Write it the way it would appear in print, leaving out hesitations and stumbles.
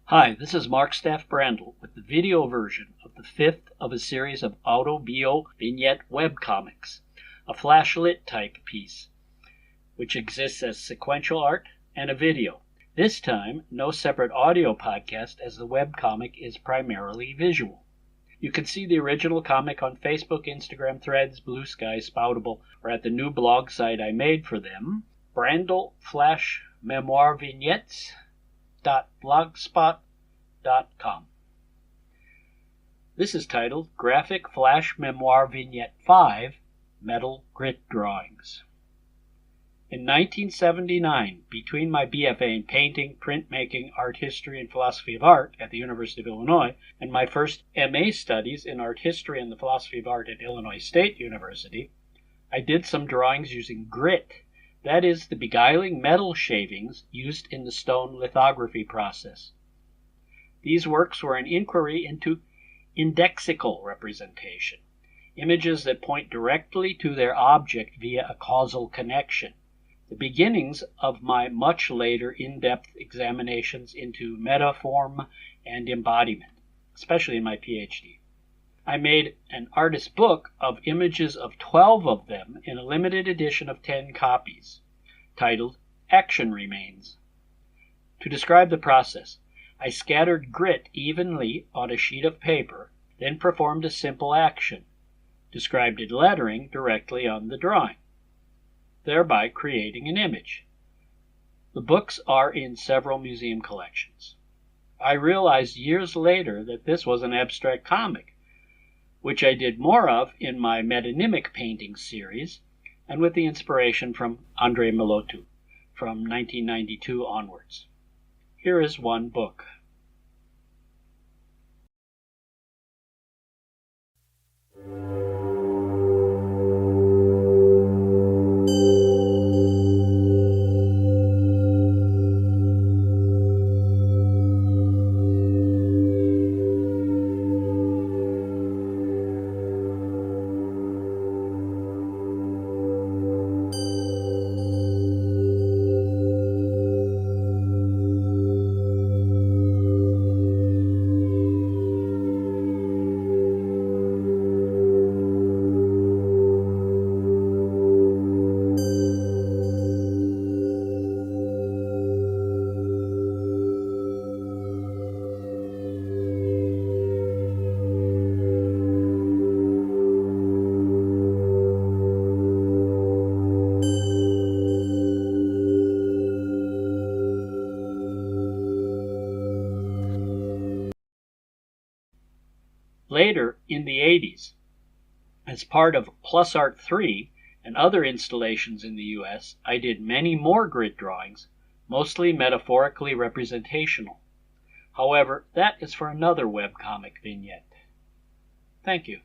Hi, this is Mark Staff Brandl with the video version of the fifth of a series of auto-bio vignette webcomics, a flashlit type piece, which exists as sequential art and a video. This time, no separate audio podcast as the webcomic is primarily visual. You can see the original comic on Facebook, Instagram, Threads, Blue Sky, Spoutable, or at the new blog site I made for them, Brandl Flash-Memoir Vignettes. Blogspot.com. This is titled Graphic Flash Memoir Vignette 5 Metal Grit Drawings. In 1979, between my BFA in painting, printmaking, art history, and philosophy of art at the University of Illinois and my first MA studies in art history and the philosophy of art at Illinois State University, I did some drawings using grit. That is, the beguiling metal shavings used in the stone lithography process. These works were an inquiry into indexical representation, images that point directly to their object via a causal connection, the beginnings of my much later in-depth examinations into metaform and embodiment, especially in my PhD. I made an artist book of images of 12 of them in a limited edition of 10 copies, titled Action Remains. To describe the process, I scattered grit evenly on a sheet of paper, then performed a simple action, described in lettering directly on the drawing, thereby creating an image. The books are in several museum collections. I realized years later that this was an abstract comic, which I did more of in my metonymic painting series and with the inspiration from Andrei Milotu from 1992 onwards. Here is one book. Later, in the 80s, as part of Plus Art 3 and other installations in the U.S., I did many more grit drawings, mostly metaphorically representational. However, that is for another webcomic vignette. Thank you.